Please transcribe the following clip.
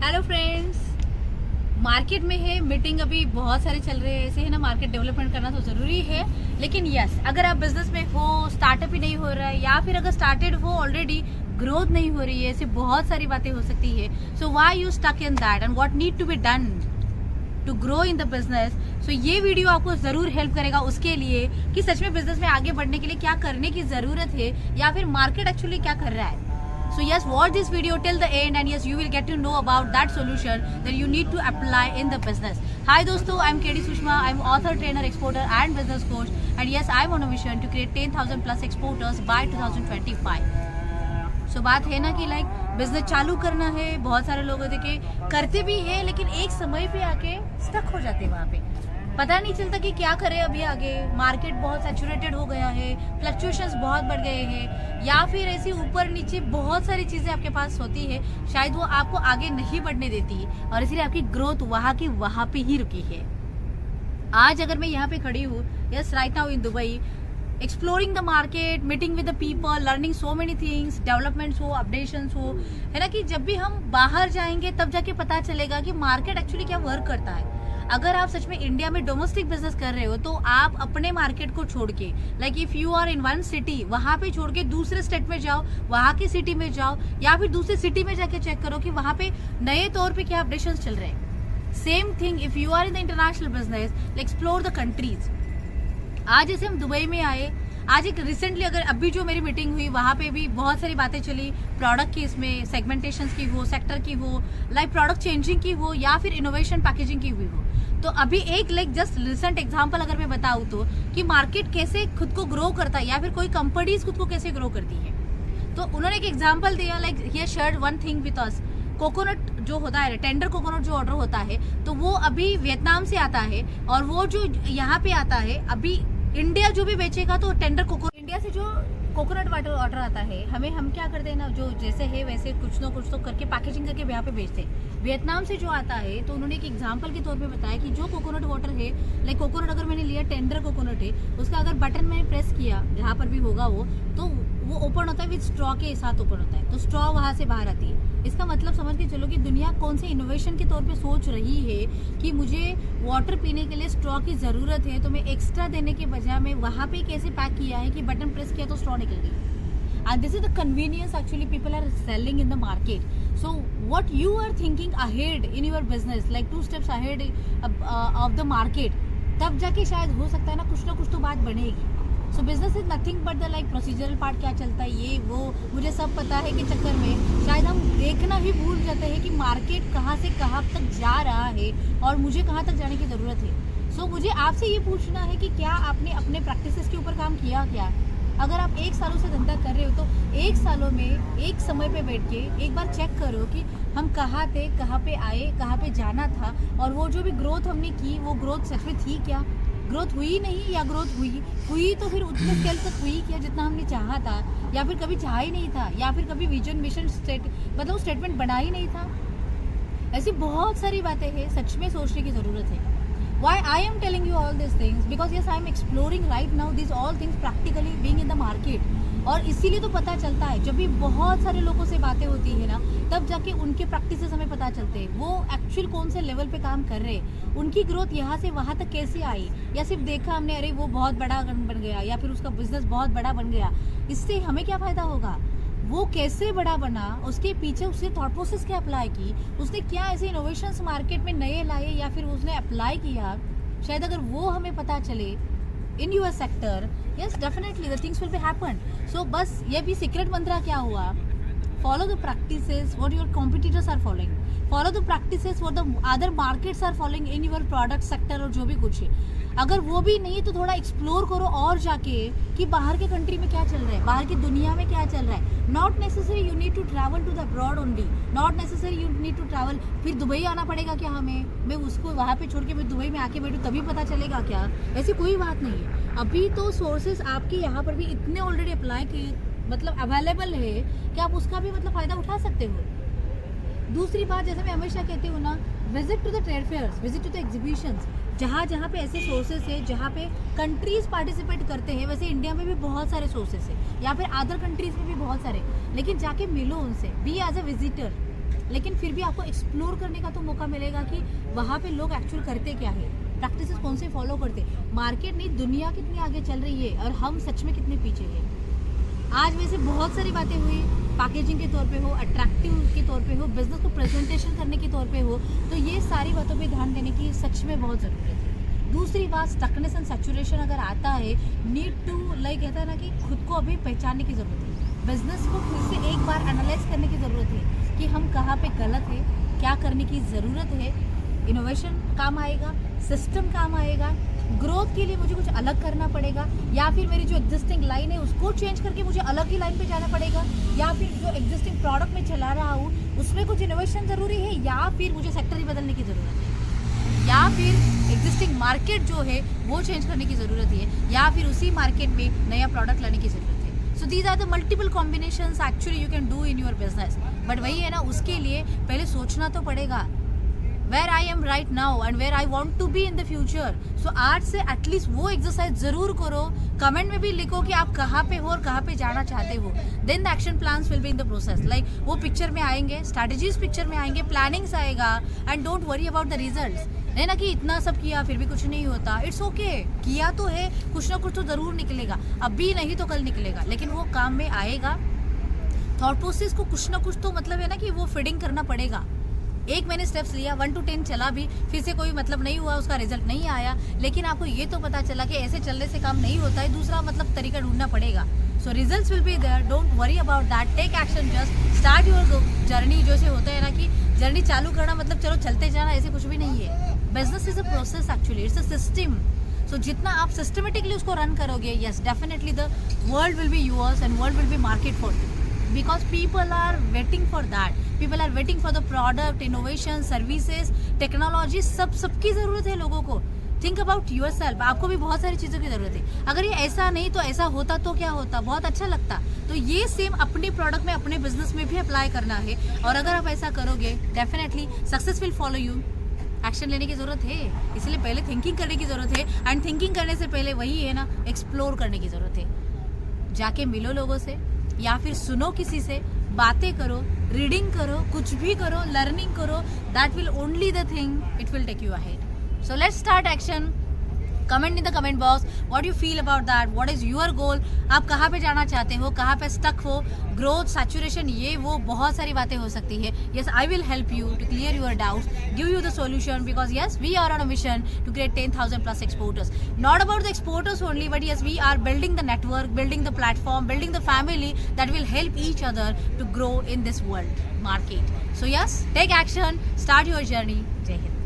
Hello friends, market में है meeting अभी बहुत सारे चल रहे हैं। ऐसे है ना, मार्केट डेवलपमेंट करना तो जरूरी है, लेकिन यस अगर आप बिजनेस में हो, स्टार्टअप ही नहीं हो रहा है या फिर अगर स्टार्टेड हो ऑलरेडी ग्रोथ नहीं हो रही है, ऐसी बहुत सारी बातें हो सकती है। So why you stuck in that and what need to be done to grow in the business. So ये वीडियो आपको जरूर हेल्प करेगा उसके लिए कि सच में बिजनेस में आगे बढ़ने के लिए क्या करने की जरूरत है या फिर मार्केट एक्चुअली क्या कर रहा है। So yes, watch this video till the end and yes, you will get to know about that solution that you need to apply in the business. Hi दोस्तों, I'm KD Sushma. I'm author, trainer, exporter and business coach. And yes, I'm on a mission to create 10,000 plus exporters by 2025. So बात है ना कि like business चालू करना है, बहुत सारे लोग देखे करते भी है लेकिन एक समय पे आके स्टक हो जाते हैं वहाँ पे, पता नहीं चलता कि क्या करें अभी आगे। मार्केट बहुत सैचुरेटेड हो गया है, फ्लक्चुएशंस बहुत बढ़ गए हैं या फिर ऐसी ऊपर नीचे बहुत सारी चीजें आपके पास होती है, शायद वो आपको आगे नहीं बढ़ने देती और इसलिए आपकी ग्रोथ वहाँ की वहाँ पे ही रुकी है। आज अगर मैं यहाँ पे खड़ी हूँ, yes right now in Dubai, exploring the market, meeting with the people, learning so many things, developments हो, अपडेशंस हो, है ना कि जब भी हम बाहर जाएंगे तब जाके पता चलेगा कि मार्केट एक्चुअली क्या वर्क करता है। अगर आप सच में इंडिया में डोमेस्टिक बिजनेस कर रहे हो तो आप अपने मार्केट को छोड़ के, like if you are in one city, वहां पे छोड़ के दूसरे स्टेट में जाओ, वहां की सिटी में जाओ या फिर दूसरी सिटी में जाके चेक करो कि वहां पे नए तौर पे क्या अपडेशंस चल रहे हैं। Same thing if you are in the international business, explore the countries. आज जैसे हम दुबई में आए, आज एक रिसेंटली अगर अभी जो मेरी मीटिंग हुई वहाँ पे भी बहुत सारी बातें चली, प्रोडक्ट की, इसमें सेगमेंटेशन की हो, सेक्टर की हो, लाइक प्रोडक्ट चेंजिंग की हो या फिर इनोवेशन पैकेजिंग की हुई हो। तो अभी एक लाइक जस्ट रिसेंट एग्जांपल अगर मैं बताऊँ तो कि मार्केट कैसे खुद को ग्रो करता है या फिर कोई कंपनीज खुद को कैसे ग्रो करती है, तो उन्होंने एक एग्जाम्पल दिया, like here shared one thing with us. Coconut जो होता है, टेंडर कोकोनट जो ऑर्डर होता है, तो वो अभी वियतनाम से आता है और वो जो यहाँ पे आता है, अभी इंडिया जो भी बेचेगा तो टेंडर कोकोनट, इंडिया से जो कोकोनट वाटर ऑर्डर आता है, हम क्या करते हैं ना, जो जैसे है वैसे कुछ ना कुछ तो करके पैकेजिंग करके यहाँ पे बेचते हैं। वियतनाम से जो आता है तो उन्होंने एक एग्जांपल के तौर पे बताया कि जो कोकोनट वाटर है, लाइक कोकोनट अगर मैंने लिया, टेंडर कोकोनट है, उसका अगर बटन मैंने प्रेस किया जहाँ पर भी होगा वो ओपन होता है, विद स्ट्रॉ के साथ ओपन होता है, तो स्ट्रॉ वहाँ से बाहर आती है। इसका मतलब समझ के चलो कि दुनिया कौन से इनोवेशन के तौर पे सोच रही है कि मुझे वाटर पीने के लिए स्ट्रॉ की ज़रूरत है, तो मैं एक्स्ट्रा देने के बजाय मैं वहाँ पे कैसे पैक किया है कि बटन प्रेस किया तो स्ट्रॉ निकल गई। And this is the convenience actually people are selling in the market. So what you are thinking ahead in your business, like 2 steps ahead of the market, तब जाके शायद हो सकता है ना कुछ तो बात बनेगी। So business is nothing but the like procedural part, क्या चलता है ये वो मुझे सब पता है के चक्कर में शायद हम देखना ही भूल जाते हैं कि मार्केट कहाँ से कहाँ तक जा रहा है और मुझे कहाँ तक जाने की ज़रूरत है। So मुझे आपसे ये पूछना है कि क्या आपने अपने प्रैक्टिसेस के ऊपर काम किया क्या? अगर आप 1 सालों से धंधा कर रहे हो तो 1 सालों में एक समय पे बैठ के एक बार चेक करो कि हम कहाँ थे, कहाँ पे आए, कहाँ पे जाना था और वो जो भी ग्रोथ हमने की वो ग्रोथ सच में थी क्या, ग्रोथ हुई नहीं या ग्रोथ हुई तो फिर उतने स्केल तक हुई क्या जितना हमने चाहा था, या फिर कभी चाहा ही नहीं था, या फिर कभी विजन मिशन मतलब स्टेटमेंट बना ही नहीं था। ऐसी बहुत सारी बातें हैं, सच में सोचने की ज़रूरत है। Why I am telling you all these things? Because yes, I am exploring right now these all things practically being in the market. और इसीलिए तो पता चलता है, जब भी बहुत सारे लोगों से बातें होती है ना, तब जाके उनके प्रैक्टिसेस हमें पता चलते हैं, वो एक्चुअल कौन से लेवल पे काम कर रहे हैं, उनकी ग्रोथ यहाँ से वहाँ तक कैसे आई, या सिर्फ देखा हमने अरे वो बहुत बड़ा बन गया या फिर उसका बिजनेस बहुत बड़ा बन गया, इससे हमें क्या फ़ायदा होगा, वो कैसे बड़ा बना, उसके पीछे उसने थॉट प्रोसेस क्या अप्लाई की, उसने क्या ऐसे इनोवेशंस मार्केट में नए लाए या फिर उसने अप्लाई किया, शायद अगर वो हमें पता चले in your sector, yes definitely the things will be happen. So बस ये भी सीक्रेट मंत्रा क्या हुआ, follow the practices what your competitors are following, follow the practices what the other markets are following in your product sector और जो भी कुछ है। अगर वो भी नहीं तो थोड़ा एक्सप्लोर करो और जाके कि बाहर के कंट्री में क्या चल रहा है, बाहर की दुनिया में क्या चल रहा है। Not necessary you need to travel to the abroad only, not necessary you need to travel, फिर दुबई आना पड़ेगा क्या हमें, मैं उसको वहाँ पे छोड़ के मैं दुबई में आके बैठूँ तभी पता चलेगा क्या, ऐसी कोई बात नहीं है। अभी तो सोर्सेज आपके यहाँ पर भी इतने ऑलरेडी अप्लाई किए, मतलब अवेलेबल है कि आप उसका भी मतलब फ़ायदा उठा सकते हो। दूसरी बात, जैसे मैं हमेशा कहती हूँ ना, visit to the trade fairs, visit to the exhibitions, जहाँ पे ऐसे सोर्सेस है जहाँ पे कंट्रीज पार्टिसिपेट करते हैं, वैसे इंडिया में भी बहुत सारे सोर्सेस है या फिर अदर कंट्रीज में भी बहुत सारे, लेकिन जाके मिलो उनसे, बी एज अ विजिटर, लेकिन फिर भी आपको एक्सप्लोर करने का तो मौका मिलेगा कि वहाँ पे लोग एक्चुअल करते क्या है, प्रैक्टिसेस कौन से फॉलो करते। मार्केट नहीं, दुनिया कितनी आगे चल रही है और हम सच में कितने पीछे हैं। आज वैसे बहुत सारी बातें हुई, पैकेजिंग के तौर पे हो, अट्रैक्टिव के तौर पे हो, बिजनेस को प्रेजेंटेशन करने के तौर पे हो, तो ये सारी बातों पे ध्यान देने की सच में बहुत ज़रूरत है। दूसरी बात, स्टकनेस एंड सैचुरेशन अगर आता है, नीड टू लाइक कहता है ना कि खुद को अभी पहचानने की ज़रूरत है। बिजनेस को फिर से एक बार एनालाइज करने की ज़रूरत है कि हम कहाँ पे गलत है, क्या करने की ज़रूरत है। इनोवेशन काम आएगा, सिस्टम काम आएगा, ग्रोथ के लिए मुझे कुछ अलग करना पड़ेगा, या फिर मेरी जो एग्जिस्टिंग लाइन है उसको चेंज करके मुझे अलग ही लाइन पे जाना पड़ेगा, या फिर जो एग्जिस्टिंग प्रोडक्ट में चला रहा हूँ उसमें कुछ इनोवेशन ज़रूरी है, या फिर मुझे सेक्टर ही बदलने की ज़रूरत है, या फिर एग्जिस्टिंग मार्केट जो है वो चेंज करने की ज़रूरत है, या फिर उसी मार्केट में नया प्रोडक्ट लाने की ज़रूरत है। So these are the multiple combinations actually you can do in your business. But वही है ना, उसके लिए पहले सोचना तो पड़ेगा where I am right now and where I want to be in the future. So आज से एटलीस्ट वो एक्सरसाइज ज़रूर करो, कमेंट में भी लिखो कि आप कहाँ पे हो और कहाँ पे जाना चाहते हो। Then the action plans will be in the process, like वो पिक्चर में आएंगे, स्ट्रैटेजीज पिक्चर में आएंगे, प्लानिंग्स आएगा, and don't worry about the results. नहीं ना कि इतना सब किया फिर भी कुछ नहीं होता, इट्स ओके, किया तो है, कुछ ना कुछ तो ज़रूर निकलेगा, अभी नहीं तो कल निकलेगा, लेकिन वो काम में आएगा। थॉट प्रोसेस को कुछ ना कुछ तो मतलब है ना कि वो फीडिंग करना पड़ेगा। एक मैंने स्टेप्स लिया, 1 to 10 चला भी, फिर से कोई मतलब नहीं हुआ, उसका रिजल्ट नहीं आया, लेकिन आपको ये तो पता चला कि ऐसे चलने से काम नहीं होता है, दूसरा मतलब तरीका ढूंढना पड़ेगा। So results will be there, don't worry about that, take action, just start your journey. जैसे होता है ना कि जर्नी चालू करना मतलब चलो चलते जाना, ऐसे कुछ भी नहीं है। Business is a process actually, it's a system. So जितना आप सिस्टमेटिकली उसको रन करोगे, yes definitely the world will be yours and world will be market for you, because people are waiting for that, people are waiting for the product, innovation, services, technology, सबकी ज़रूरत है लोगों को। Think about your self, आपको भी बहुत सारी चीज़ों की ज़रूरत है। अगर ये ऐसा नहीं तो ऐसा होता तो क्या होता, बहुत अच्छा लगता। तो ये सेम अपने प्रोडक्ट में, अपने बिजनेस में भी अप्लाई करना है, और अगर आप ऐसा करोगे definitely success will follow you. Action लेने की ज़रूरत है, इसलिए पहले थिंकिंग करने की ज़रूरत है, एंड थिंकिंग करने से पहले वही है ना, एक्सप्लोर करने की ज़रूरत है। जाके मिलो लोगों से, या फिर सुनो किसी से, बातें करो, रीडिंग करो, कुछ भी करो, लर्निंग करो, that will only the thing, it will take you ahead. So let's start action. Comment in the comment box what you feel about that, what is your goal, आप कहाँ पे जाना चाहते हो, कहाँ पे स्टक हो, ग्रोथ, सैचुरेशन, ये वो बहुत सारी बातें हो सकती है। Yes, I will help you to clear your doubts, give you the solution, because yes we are on a mission to create 10,000 plus exporters. Not about the exporters only, but yes, we are building the network, building the platform, building the family that will help each other to grow in this world market. So yes, take action, start your journey. Jai Hind.